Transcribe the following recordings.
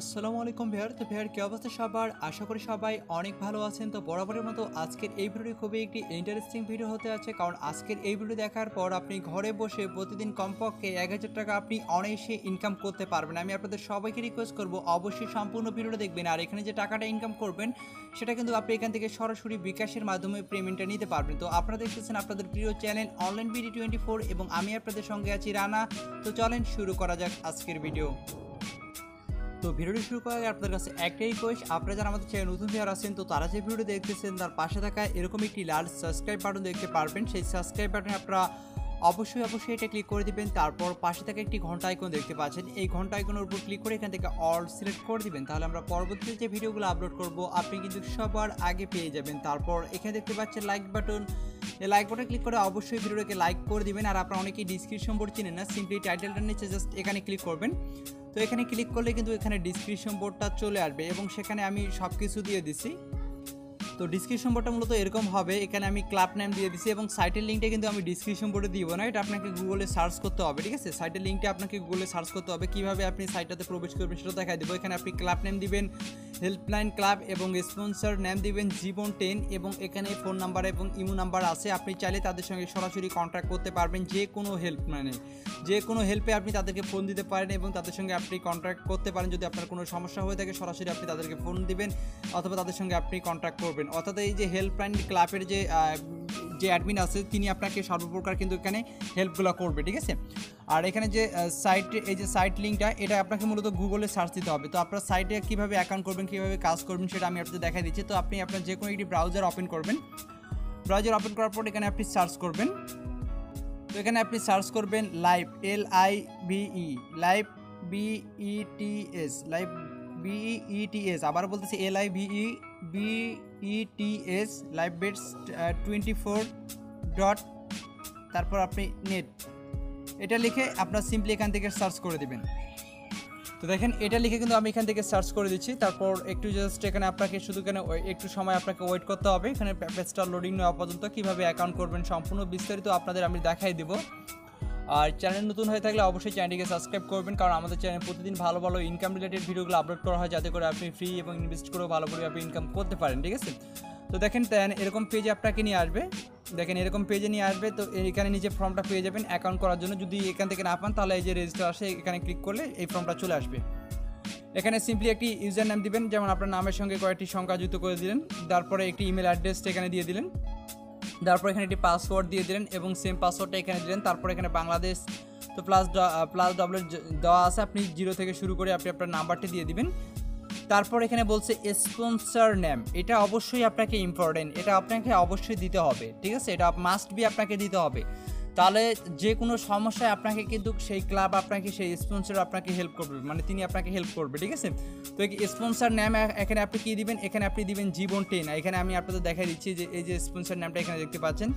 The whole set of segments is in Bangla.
আসসালামু আলাইকুম ভাইয়ার। তো ভাইয়ার কী অবস্থা সবার? আশা করি সবাই অনেক ভালো আছেন। তো বরাবরের মতো আজকের এই ভিডিওটি খুবই একটি ইন্টারেস্টিং ভিডিও হতে যাচ্ছে, কারণ আজকের এই ভিডিও দেখার পর আপনি ঘরে বসে প্রতিদিন কমপক্ষে 1000 টাকা আপনি অনায়াসে ইনকাম করতে পারবেন। আমি আপনাদের সবাইকে রিকোয়েস্ট করব অবশ্যই সম্পূর্ণ ভিডিওটা দেখবেন। আর এখানে যে টাকাটা ইনকাম করবেন সেটা কিন্তু আপনি এখান থেকে সরাসরি বিকাশের মাধ্যমে পেমেন্টটা নিতে পারবেন। তো আপনারা দেখতেছেন আপনাদের প্রিয় চ্যানেল অনলাইন বিডি 24 এবং আমি আপনাদের সঙ্গে আছি রানা। তো চলেন শুরু করা যাক আজকের ভিডিও। তো ভিডিওটি শুরু করার আগে আপনাদের কাছে একটাই রিকোয়েস্ট, আপনারা যারা আমাদের চ্যানেল নতুন ভিউয়ার আছেন তো তারা যে ভিডিওটি দেখতেছেন তার পাশে থাকা এরকম একটি লাল সাবস্ক্রাইব বাটন দেখতে পারবেন। সেই সাবস্ক্রাইব বাটনে আপনারা অবশ্যই এটা ক্লিক করে দিবেন। তারপর পাশে থাকা একটি ঘন্টা আইকন দেখতে পাচ্ছেন, এই ঘন্টা আইকনের উপর ক্লিক করে এখান থেকে অল সিলেক্ট করে দিবেন। তাহলে আমরা পরবর্তীতে যে ভিডিওগুলো আপলোড করব আপনি কিন্তু সবার আগে পেয়ে যাবেন। তারপর এখানে দেখতে পাচ্ছেন লাইক বাটন, এই লাইক বাটনে ক্লিক করে অবশ্যই ভিডিওটাকে লাইক করে দিবেন। আর আপনারা অনেকেই ডিসক্রিপশন বোর্ড চিনেন না, সিম্পলি টাইটেলটার নিচে জাস্ট এখানে ক্লিক করবেন। তো এখানে ক্লিক করলে কিন্তু এখানে ডিসক্রিপশন বোর্ডটা চলে আসবে এবং সেখানে আমি সব কিছু দিয়ে দিছি। তো ডিসক্রিপশন বোর্ডটা মূলত এরকম হবে, এখানে আমি ক্লাব নেম দিয়ে দিছি এবং সাইটের লিঙ্কটা কিন্তু আমি ডিসক্রিপশন বোর্ডে দিব না, এটা আপনাকে গুগলে সার্চ করতে হবে। ঠিক আছে, সাইটের লিঙ্কটা আপনাকে গুগলে সার্চ করতে হবে। কীভাবে আপনি সাইটটাতে প্রবেশ করবেন সেটা দেখাই দেবো। এখানে আপনি ক্লাব নেম দিবেন হেল্পলাইন ক্লাব এবং স্পন্সর নেম দিবেন জীবন 10 এবং এখানে ফোন নাম্বার এবং ইমো নাম্বার আছে। আপনি চাইলে তাদের সঙ্গে সরাসরি কন্ট্যাক্ট করতে পারবেন, যে কোনো যে কোনো হেল্পে আপনি তাদেরকে ফোন দিতে পারেন এবং তাদের সঙ্গে আপনি কন্ট্যাক্ট করতে পারেন। যদি আপনার কোনো সমস্যা হয়ে থাকে সরাসরি আপনি তাদেরকে ফোন দিবেন অথবা তাদের সঙ্গে আপনি কন্ট্যাক্ট করবেন। অর্থাৎ এই যে হেল্পলাইন ক্লাবের যে অ্যাডমিন আছে তিনি আপনাকে সর্বপ্রকার কিন্তু এখানে হেল্পগুলো করবে। ঠিক আছে, আর এখানে যে সাইট লিঙ্কটা এটা আপনাকে মূলত গুগলে সার্চ দিতে হবে। তো আপনার সাইটে কীভাবে অ্যাকাউন্ট করবেন, কীভাবে কাজ করবেন সেটা আমি আপনাদের দেখাই দিচ্ছি। তো আপনি আপনার যে কোনো একটি ব্রাউজার ওপেন করবেন, ব্রাউজার ওপেন করার পর এখানে আপনি সার্চ করবেন। তো এখানে আপনি সার্চ করবেন live LIVE live BETS live BETS, আবার বলতেছি LIVE BETS live bets 24 dot তারপর আপনি নেট এটা লিখে আপনার সিম্পলি এখান থেকে সার্চ করে দিবেন। তো দেখেন এটা লিখে কিন্তু আমি এখান থেকে সার্চ করে দিচ্ছি। তারপর একটু জাস্ট এখানে আপনাকে শুধু এখানে একটু সময় আপনাকে ওয়েট করতে হবে। এখানে পেজটা লোডিং নেওয়া পর্যন্ত কীভাবে অ্যাকাউন্ট করবেন সম্পূর্ণ বিস্তারিত আপনাদের আমি দেখাই দেবো। আর চ্যানেল নতুন হয়ে থাকলে অবশ্যই চ্যানেলটিকে সাবস্ক্রাইব করবেন, কারণ আমাদের চ্যানেলে প্রতিদিন ভালো ভালো ইনকাম রিলেটেড ভিডিওগুলো আপলোড করা হয়, যাতে করে আপনি ফ্রি এবং ইনভেস্ট করেও ভালোভাবে আপনি ইনকাম করতে পারেন। ঠিক আছে, তো দেখেন এরকম পেজে আপনাকে নিয়ে আসবে। দেখেন এরকম পেজে নিয়ে আসবে। তো এখানে নিচে ফর্মটা পেয়ে যাবেন অ্যাকাউন্ট করার জন্য। যদি এখান থেকে না পান তাহলে এই যে রেজিস্টার আসে, এখানে ক্লিক করলে এই ফর্মটা চলে আসবে। এখানে সিম্পলি একটি ইউজার নাম দিবেন, যেমন আপনার নামের সঙ্গে কয়েকটি সংখ্যা যুক্ত করে দিলেন। তারপরে একটি ইমেল অ্যাড্রেসটা এখানে দিয়ে দিলেন। তারপর এখানে একটি পাসওয়ার্ড দিয়ে দিলেন এবং সেম পাসওয়ার্ডটা এখানে দিলেন। তারপর এখানে বাংলাদেশ তো প্লাস ডবল দেওয়া আছে, আপনি 0 থেকে শুরু করে আপনি আপনার নাম্বারটি দিয়ে দিবেন। তারপর এখানে বলছে স্পন্সর নেম, এটা অবশ্যই আপনাকে ইম্পর্টেন্ট, এটা আপনাকে অবশ্যই দিতে হবে। ঠিক আছে, এটা মাস্ট বি আপনাকে দিতে হবে, তাহলে যে কোনো সমস্যায় আপনাকে কিন্তু সেই ক্লাব আপনাকে সেই স্পন্সর আপনাকে হেল্প করবে, মানে তিনি আপনাকে হেল্প করবে। ঠিক আছে, তো স্পন্সর নেম এখানে আপনি কী দিবেন, এখানে আপনি দিবেন জীবন 10। এখানে আমি আপনাদের দেখাই দিচ্ছি যে এই যে স্পন্সর নামটা এখানে দেখতে পাচ্ছেন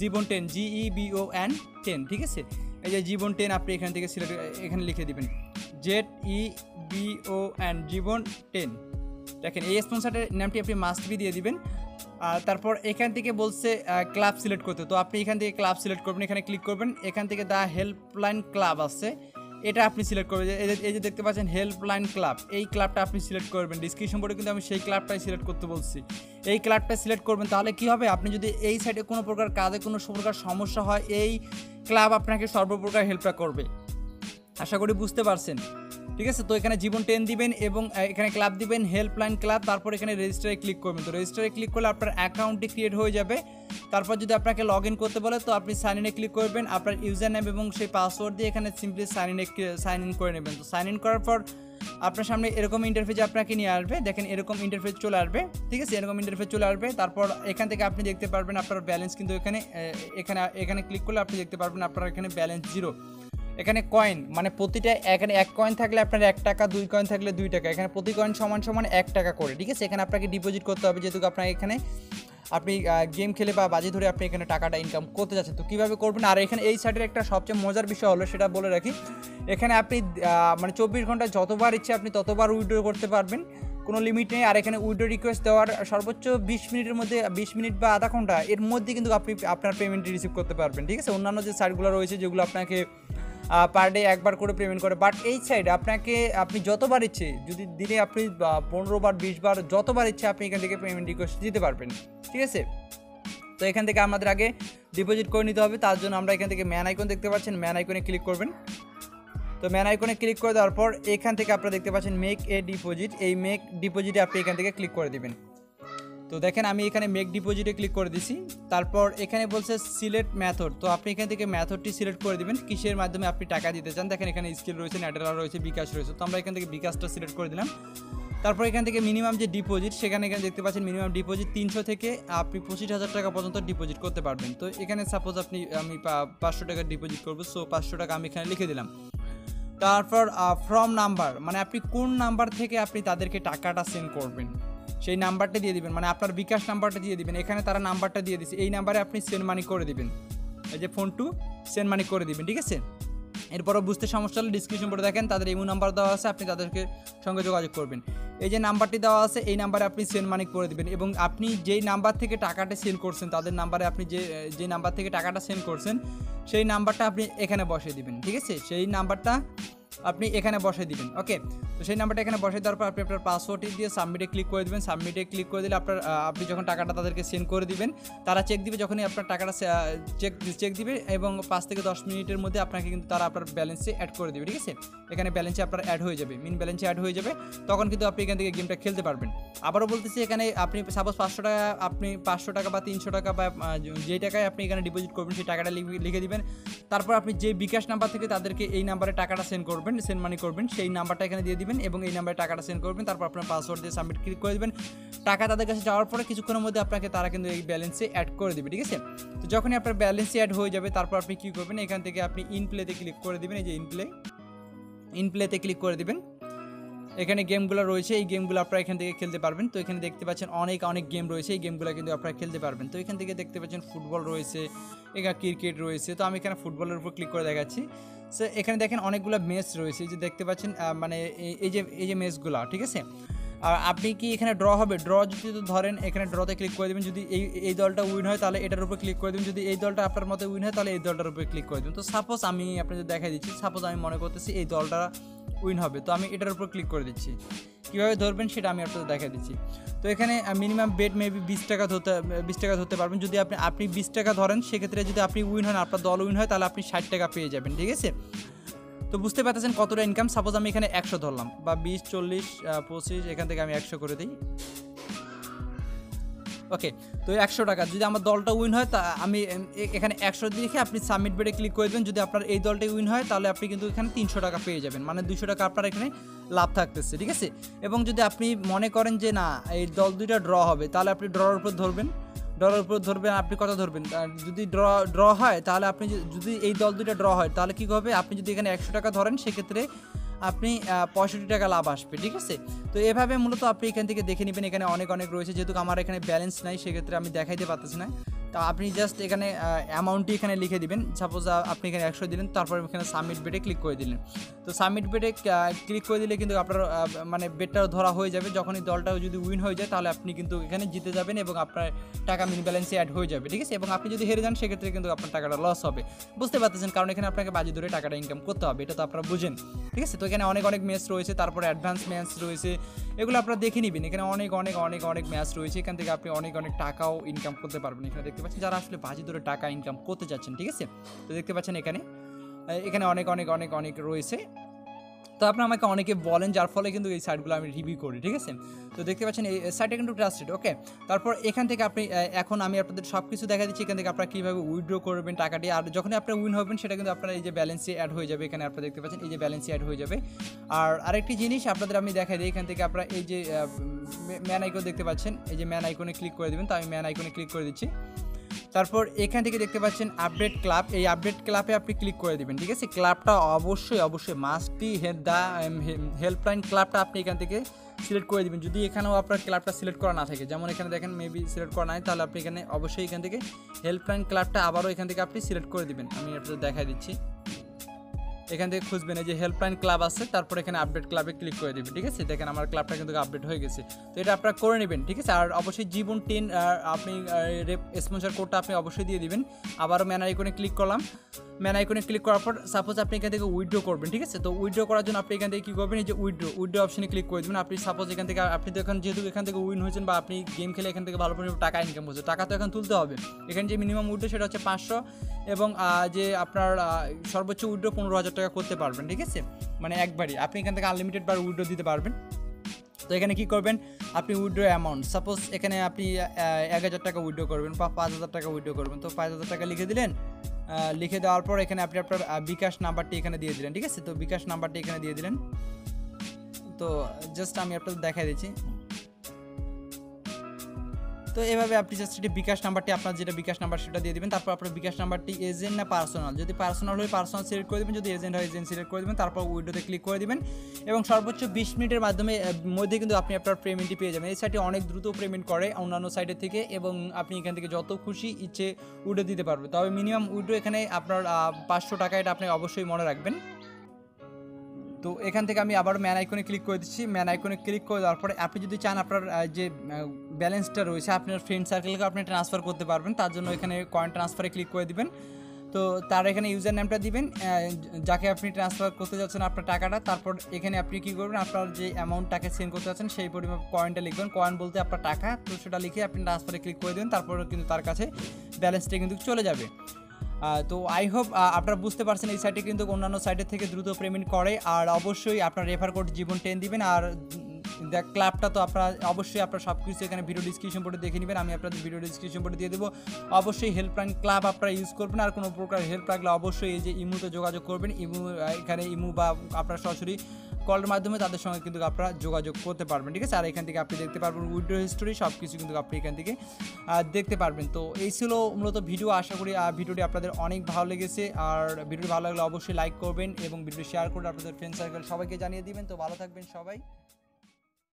জীবন 10, GEBON 10। ঠিক আছে, এই যে জীবন 10 আপনি এখান থেকে সিলেক্ট এখানে লিখে দিবেন ZEBON জীবন 10। দেখেন এই স্পন্সরের নামটি আপনি মাস্ট বি দিয়ে দিবেন। তারপর এখান থেকে বলছে ক্লাব সিলেক্ট করতে, তো আপনি এখান থেকে ক্লাব সিলেক্ট করবেন, এখানে ক্লিক করবেন। এখান থেকে দ্য হেল্পলাইন ক্লাব আছে, এটা আপনি সিলেক্ট করবেন। এই যে দেখতে পাচ্ছেন হেল্পলাইন ক্লাব, এই ক্লাবটা আপনি সিলেক্ট করবেন। ডিসক্রিপশন বোর্ডে কিন্তু আমি সেই ক্লাবটাই সিলেক্ট করতে বলছি, এই ক্লাবটা সিলেক্ট করবেন। তাহলে কী হবে, আপনি যদি এই সাইডে কোনো প্রকার কাজে কোনো প্রকার সমস্যা হয় এই ক্লাব আপনাকে সর্বপ্রকার হেল্পটা করবে। আশা করি বুঝতে পারছেন। ঠিক আছে, তো এখানে জীবন 10 দিবেন এবং এখানে ক্লাব দিবেন হেল্পলাইন ক্লাব। তারপর এখানে রেজিস্টারে ক্লিক করবেন। তো রেজিস্টারে ক্লিক করলে আপনার অ্যাকাউন্টটি ক্রিয়েট হয়ে যাবে। তারপর যদি আপনাকে লগ ইন করতে বলে তো আপনি সাইন ইনে ক্লিক করবেন, আপনার ইউজার নেম এবং সেই পাসওয়ার্ড দিয়ে এখানে সিম্পলি সাইন ইন করে নেবেন। তো সাইন ইন করার পর আপনার সামনে এরকম ইন্টারফেসে আপনাকে নিয়ে আসবে। দেখেন এরকম ইন্টারফেস চলে আসবে। ঠিক আছে, এরকম ইন্টারফেস চলে আসবে। তারপর এখান থেকে আপনি দেখতে পারবেন আপনার ব্যালেন্স কিন্তু এখানে ক্লিক করলে আপনি দেখতে পারবেন আপনার এখানে ব্যালেন্স 0। এখানে কয়েন মানে প্রতিটা এখানে 1 কয়েন থাকলে আপনার 1 টাকা, 2 কয়েন থাকলে 2 টাকা, এখানে প্রতি কয়েন সমান সমান 1 টাকা করে। ঠিক আছে, এখানে আপনাকে ডিপোজিট করতে হবে, যেহেতু আপনার এখানে আপনি গেম খেলে বা বাজি ধরে আপনি এখানে টাকাটা ইনকাম করতে যাচ্ছেন। তো কীভাবে করবেন, আর এখানে এই সাইডের একটা সবচেয়ে মজার বিষয় হলো সেটা বলে রাখি, এখানে আপনি মানে 24 ঘন্টা যতবার ইচ্ছে আপনি ততবার উইথড্র করতে পারবেন, কোনো লিমিট নেই। আর এখানে উইথড্র রিকোয়েস্ট দেওয়ার সর্বোচ্চ 20 মিনিটের মধ্যে, 20 মিনিট বা আধা ঘন্টা এর মধ্যে কিন্তু আপনি আপনার পেমেন্টটি রিসিভ করতে পারবেন। ঠিক আছে, অন্যান্য যে সাইটগুলো রয়েছে যেগুলো আপনাকে পার ডে একবার করে পেমেন্ট করে। বাট এই সাইডে আপনাকে আপনি যতবার ইচ্ছে, যদি দিনে আপনি 15 বার 20 বার যতবার ইচ্ছে আপনি এখান থেকে পেমেন্ট রিকোয়েস্ট দিতে পারবেন, ঠিক আছে। তো এখান থেকে আমাদের আগে ডিপোজিট করে নিতে হবে। তার জন্য আমরা এখান থেকে ম্যান আইকন দেখতে পাচ্ছেন, ম্যান আইকনে ক্লিক করবেন। তো ম্যান আইকনে ক্লিক করে দেওয়ার পর এখান থেকে আপনারা দেখতে পাচ্ছেন মেক এ ডিপোজিট, এই মেক ডিপোজিটে আপনি এখান থেকে ক্লিক করে দিবেন। তো দেখেন আমি এখানে মেক ডিপোজিটে ক্লিক করে দিছি। তারপর এখানে বলছে সিলেক্ট মেথড, তো আপনি এখান থেকে মেথডটি সিলেক্ট করে দিবেন, কিসের মাধ্যমে আপনি টাকা দিতে চান। দেখেন এখানে স্কিল রয়েছে, ন্যাডালার রয়েছে, বিকাশ রয়েছে। তো আমরা এখান থেকে বিকাশটা সিলেক্ট করে দিলাম। তারপর এখান থেকে মিনিমাম যে ডিপোজিট, সেখানে এখানে দেখতে পাচ্ছেন মিনিমাম ডিপোজিট 300 থেকে আপনি 25,000 টাকা পর্যন্ত ডিপোজিট করতে পারবেন। তো এখানে সাপোজ আমি 500 টাকা ডিপোজিট করবো, সো 500 টাকা আমি এখানে লিখে দিলাম। তারপর ফ্রম নাম্বার, মানে আপনি কোন নাম্বার থেকে আপনি তাদেরকে টাকাটা সেন্ড করবেন সেই নাম্বারটা দিয়ে দিবেন, মানে আপনার বিকাশ নাম্বারটা দিয়ে দিবেন। এখানে তারা নাম্বারটা দিয়ে দিচ্ছে, এই নাম্বারে আপনি সেন্ড মানি করে দিবেন, এই যে ফোন টু সেন্ড মানি করে দিবেন, ঠিক আছে। এরপরও বুঝতে সমস্যা হলে ডিসক্রিপশন বোর্ডে দেখেন তাদের ইমো নাম্বার দেওয়া আছে, আপনি তাদেরকে সঙ্গে যোগাযোগ করবেন। এই যে নাম্বারটি দেওয়া আছে এই নাম্বারে আপনি সেন্ড মানি করে দিবেন, এবং আপনি যেই নাম্বার থেকে টাকাটা সেন্ড করছেন তাদের নাম্বারে আপনি যে নাম্বার থেকে টাকাটা সেন্ড করছেন সেই নাম্বারটা আপনি এখানে বসিয়ে দিবেন, ঠিক আছে। সেই নাম্বারটা আপনি এখানে বসিয়ে দিবেন, ওকে। তো সেই নাম্বারটা এখানে বসিয়ে দেওয়ার পর আপনি আপনার পাসওয়ার্ডটি দিয়ে সাবমিটে ক্লিক করে দেবেন। সাবমিটে ক্লিক করে দিলে আপনি যখন টাকাটা তাদেরকে সেন্ড করে দিবেন, তারা চেক দিবে। যখনই আপনার টাকাটা চেক দিবে এবং 5 থেকে 10 মিনিটের মধ্যে আপনাকে কিন্তু তারা আপনার ব্যালেন্সে অ্যাড করে দেবে, ঠিক আছে। এখানে ব্যালেন্সে আপনার অ্যাড হয়ে যাবে, মিন ব্যালেন্সে অ্যাড হয়ে যাবে, তখন কিন্তু আপনি এখান থেকে গেমটা খেলতে পারবেন। আবারও বলতেছি, এখানে আপনি সাপোজ 500 টাকা, আপনি 500 টাকা বা 300 টাকা বা যেই টাকায় আপনি এখানে ডিপোজিট করবেন সেই টাকাটা লিখে দিবেন। তারপর আপনি যে বিকাশ নাম্বার থেকে তাদেরকে এই নাম্বারে টাকাটা সেন্ড করবেন, সেন্ড মানি করবেন, সেই নাম্বারটা এখানে দিয়ে দিবেন এবং এই নাম্বারে টাকাটা সেন্ড করবেন। তারপর আপনার পাসওয়ার্ড দিয়ে সাবমিট ক্লিক করে দেবেন। টাকা তাদের কাছে যাওয়ার পরে কিছুক্ষণের মধ্যে আপনাকে তারা কিন্তু এই ব্যালেন্সে অ্যাড করে দেবে, ঠিক আছে। তো যখনই আপনার ব্যালেন্সে অ্যাড হয়ে যাবে তারপর আপনি কী করবেন, এখান থেকে আপনি ইনপ্লেতে ক্লিক করে দেবেন। এই যে ইনপ্লেতে ক্লিক করে দেবেন। এখানে গেমগুলো রয়েছে, এই গেমগুলো আপনারা এখান থেকে খেলতে পারবেন। তো এখানে দেখতে পাচ্ছেন অনেক গেম রয়েছে, এই গেমগুলো কিন্তু আপনারা খেলতে পারবেন। তো এখান থেকে দেখতে পাচ্ছেন ফুটবল রয়েছে, এখানে ক্রিকেট রয়েছে। তো আমি এখানে ফুটবলের উপর ক্লিক করে দেখাচ্ছি। সো এখানে দেখেন অনেকগুলো ম্যাচ রয়েছে, এই যে দেখতে পাচ্ছেন, মানে এই যে ম্যাচগুলো, ঠিক আছে। আর আপনি কি এখানে ড্র হবে, ড্র যদি ধরেন এখানে ড্রতে ক্লিক করে দেবেন। যদি এই দলটা উইন হয় তাহলে এটার উপর ক্লিক করে দেবেন, যদি এই দলটা আপনার মতে উইন হয় তাহলে এই দলটার উপরে ক্লিক করে দেবেন। তো সাপোজ আমি আপনাদের দেখাই দিচ্ছি, সাপোজ আমি মনে করতেছি এই দলটা উইন হবে, তো আমি এটার উপর ক্লিক করে দিচ্ছি। কীভাবে ধরবেন সেটা আমি আপনাদের দেখা দিচ্ছি। তো এখানে মিনিমাম বেট মেবি 20 টাকা ধরতে পারবেন। যদি আপনি 20 টাকা ধরেন, সেক্ষেত্রে যদি আপনি উইন হন, আপনার দল উইন হয়, তাহলে আপনি 60 টাকা পেয়ে যাবেন, ঠিক আছে। তো বুঝতে পারতেছেন কতটা ইনকাম। সাপোজ আমি এখানে 100 ধরলাম, বা 20, 40, 25, এখান থেকে আমি 100 করে দিই, ওকে। তো 100 টাকা যদি আমার দলটা উইন হয়, তা আমি এখানে 100 লিখে আপনি সাবমিট বেটে ক্লিক করে দেবেন। যদি আপনার এই দলটাই উইন হয় তাহলে আপনি কিন্তু এখানে 300 টাকা পেয়ে যাবেন, মানে 200 টাকা আপনার এখানে লাভ থাকতেছে, ঠিক আছে। এবং যদি আপনি মনে করেন যে না এই দল দুইটা ড্র হবে, তাহলে আপনি ড্রর উপর ধরবেন, আপনি কত ধরবেন। যদি ড্র হয় তাহলে আপনি যদি এই দল দুইটা ড্র হয় তাহলে কী হবে, আপনি যদি এখানে 100 টাকা ধরেন সেক্ষেত্রে আপনি 65 টাকা লাভ আসবে, ঠিক আছে। তো এভাবে মূলত আপনি এখান থেকে দেখে নেবেন। এখানে অনেক রয়েছে, যেহেতু আমার এখানে ব্যালেন্স নাই সেক্ষেত্রে আমি দেখাইতে পারতেছি না। তো আপনি জাস্ট এখানে অ্যামাউন্টটি এখানে লিখে দিবেন। সাপোজ আপনি এখানে 100 দিলেন, তারপর এখানে সাবমিট বেটে ক্লিক করে দিলেন। তো সাবমিট বেটে ক্লিক করে দিলে কিন্তু আপনার মানে বেটটাও ধরা হয়ে যাবে। যখনই দলটাও যদি উইন হয়ে যায় তাহলে আপনি কিন্তু এখানে জিতে যাবেন এবং আপনার টাকা মিনি ব্যালেন্সে অ্যাড হয়ে যাবে, ঠিক আছে। এবং আপনি যদি হেরে যান সেক্ষেত্রে কিন্তু আপনার টাকাটা লস হবে, বুঝতে পারতেছেন, কারণ এখানে আপনাকে বাজি ধরে টাকাটা ইনকাম করতে হবে, এটা তো আপনারা বুঝেন, ঠিক আছে। তো এখানে অনেক ম্যাচ রয়েছে, তারপরে অ্যাডভান্স ম্যাচ রয়েছে, এগুলো আপনারা দেখে নেবেন। এখানে অনেক ম্যাচ রয়েছে, এখান থেকে আপনি অনেক টাকাও ইনকাম করতে পারবেন। এখানে দেখতে পাচ্ছেন যারা আসলে বাজি ধরে টাকা ইনকাম করতে যাচ্ছেন, ঠিক আছে। তো দেখতে পাচ্ছেন এখানে অনেক রয়েছে। তো আপনারা আমাকে অনেকে বলেন, যার ফলে কিন্তু এই সাইটগুলো আমি রিভিউ করি, ঠিক আছে। তো দেখতে পাচ্ছেন এই সাইটটা কিন্তু ট্রাস্টেড, ওকে। তারপর এখান থেকে আপনি এখন আমি আপনাদের সব কিছু দেখা দিচ্ছি, এখান থেকে আপনারা কীভাবে উইথড্র করবেন টাকাটি। আর যখনই আপনার উইন হবেন সেটা কিন্তু আপনার এই যে ব্যালেন্সে অ্যাড হয়ে যাবে, এখানে আপনারা দেখতে পাচ্ছেন এই যে ব্যালেন্সে অ্যাড হয়ে যাবে। আর আরেকটি জিনিস আপনাদের আমি দেখাই দিই, এখান থেকে আপনারা এই যে ম্যান আইকন দেখতে পাচ্ছেন, এই যে ম্যান আইকনে ক্লিক করে দেবেন। তো আমি ম্যান আইকনে ক্লিক করে দিচ্ছি। তারপর এখান থেকে দেখতে পাচ্ছেন আপডেট ক্লাব, এই আপডেট ক্লাবে আপনি ক্লিক করে দেবেন, ঠিক আছে। ক্লাবটা অবশ্যই মাস্ট বি দ্য হেল্পলাইন ক্লাবটা আপনি এখান থেকে সিলেক্ট করে দেবেন। যদি এখানেও আপনার ক্লাবটা সিলেক্ট করা না থাকে, যেমন এখানে দেখেন মেবি সিলেক্ট করা নাই, তাহলে আপনি এখানে অবশ্যই এখান থেকে হেল্পলাইন ক্লাবটা আবারও এখান থেকে আপনি সিলেক্ট করে দেবেন। আমি আপনাদের দেখাই দিচ্ছি, এখান থেকে খুঁজবেন এই যে হেল্পলাইন ক্লাব আছে, তারপর এখানে আপডেট ক্লাবে ক্লিক করে দিবেন। ঠিক আছে, দেখেন আমার ক্লাবটা কিন্তু আপডেট হয়ে গেছে। তো এটা আপনারা করে নেবেন। ঠিক আছে, আর অবশ্যই জীবন 10 আপনি স্পন্সর কোডটা আপনি অবশ্যই দিয়ে দিবেন। আবারও ম্যান আইকনে ক্লিক করলাম। ম্যান আইকনে ক্লিক করার পর সাপোজ আপনি এখান থেকে উইথড্র করবেন। ঠিক আছে, তো উইথড্র করার জন্য আপনি এখান থেকে কী করবেন, এই যে উইথড্র অপশনে ক্লিক করে দেবেন। আপনি সাপোজ এখান থেকে আপনি তো এখন যেহেতু এখান থেকে উইন হয়েছেন বা আপনি গেম খেলে এখান থেকে ভালো পরিমাণে টাকা ইনকাম করছে, টাকা তো এখন তুলতে হবে। এখানে যে মিনিমাম উইথড্র সেটা হচ্ছে 500 এবং যে আপনার সর্বোচ্চ উইথড্র 15,000 টাকা করতে পারবেন। ঠিক আছে, মানে একবারই আপনি এখান থেকে আনলিমিটেড বার উইথড্র দিতে পারবেন। তো এখানে কী করবেন, আপনি উইথড্র অ্যামাউন্ট সাপোজ এখানে আপনি 1,000 টাকা উইথড্র করবেন বা 5,000 টাকা উইথড্র করবেন। তো 5,000 টাকা লিখে দিলেন। লিখে দেওয়ার পর এখানে আপনি আপনার বিকাশ নাম্বারটি এখানে দিয়ে দিলেন। ঠিক আছে, তো বিকাশ নাম্বারটি এখানে দিয়ে দিলেন। তো জাস্ট আমি আপনাদের দেখাই দিচ্ছি। তো এভাবে আপনি জাস্ট এটি বিকাশ নাম্বারটি আপনার যেটা বিকাশ নাম্বার সেটা দিয়ে দেবেন। তারপর আপনার বিকাশ নাম্বারটি এজেন্ট না পার্সোনাল, যদি পার্সোনাল হয় পার্সোনাল সিলেক্ট করে দেবেন, যদি এজেন্ট হয় এজেন্ট সিলেক্ট করে দেবেন। তারপর উইডোতে ক্লিক করে দেবেন এবং সর্বোচ্চ 20 মিনিটের মধ্যে কিন্তু আপনি আপনার পেমেন্টটি পেয়ে যাবেন। এই সাইটে অনেক দ্রুত পেমেন্ট করে অন্যান্য সাইটের থেকে এবং আপনি এখান থেকে যত খুশি ইচ্ছে উইডো দিতে পারবেন। তবে মিনিমাম উইডো এখানে আপনার 500 টাকা, এটা আপনি অবশ্যই মনে রাখবেন। তো এখান থেকে আমি আবার ম্যান আইকনে ক্লিক করে দিচ্ছি। ম্যান আইকনে ক্লিক করে দেওয়ার পরে আপনি যদি চান আপনার যে ব্যালেন্সটা রয়েছে আপনার ফ্রেন্ড সার্কেলকে আপনি ট্রান্সফার করতে পারবেন। তার জন্য এখানে কয়েন ট্রান্সফারে ক্লিক করে দিবেন। তো তার এখানে ইউজার নেমটা দিবেন যাকে আপনি ট্রান্সফার করতে যাচ্ছেন আপনার টাকাটা। তারপর এখানে আপনি কী করবেন, আপনার যে অ্যামাউন্টটাকে সেন্ড করতে যাচ্ছেন সেই পরিমাণ কয়েনটা লিখবেন। কয়েন বলতে আপনার টাকা, তো সেটা লিখে আপনি ট্রান্সফারে ক্লিক করে দেবেন। তারপর কিন্তু তার কাছে ব্যালেন্সটা কিন্তু চলে যাবে। তো আই হোপ আপনারা বুঝতে পারছেন এই সাইটে কিন্তু অন্যান্য সাইটের থেকে দ্রুত পেমেন্ট করে। আর অবশ্যই আপনার রেফার কোড জীবন 10 দিবেন। আর ক্লাবটা তো আপনারা অবশ্যই আপনার সব কিছু এখানে ভিডিও ডিসক্রিপশন বোর্ডে দেখে নেবেন, আমি আপনাদের ভিডিও ডিসক্রিপশন বোর্ডে দিয়ে দেবো। অবশ্যই হেল্পলাইন ক্লাব আপনারা ইউজ করবেন। আর কোনো প্রকার হেল্প লাগলে অবশ্যই এই যে ইমুতে যোগাযোগ করবেন। এখানে ইমু বা আপনার সরাসরি কলের মাধ্যমে তাদের সঙ্গে কিন্তু আপনারা যোগাযোগ করতে পারবেন। ঠিক আছে, আর এখান থেকে আপনি দেখতে পারবেন উইথড্র হিস্টোরি সব কিছু কিন্তু আপনি এখান থেকে দেখতে পারবেন। তো এই ছিল মূলত ভিডিও। আশা করি ভিডিওটি আপনাদের অনেক ভালো লেগেছে। আর ভিডিওটি ভালো লাগলে অবশ্যই লাইক করবেন এবং ভিডিওটি শেয়ার করে আপনাদের ফ্রেন্ড সার্কেল সবাইকে জানিয়ে দিবেন। তো ভালো থাকবেন সবাই।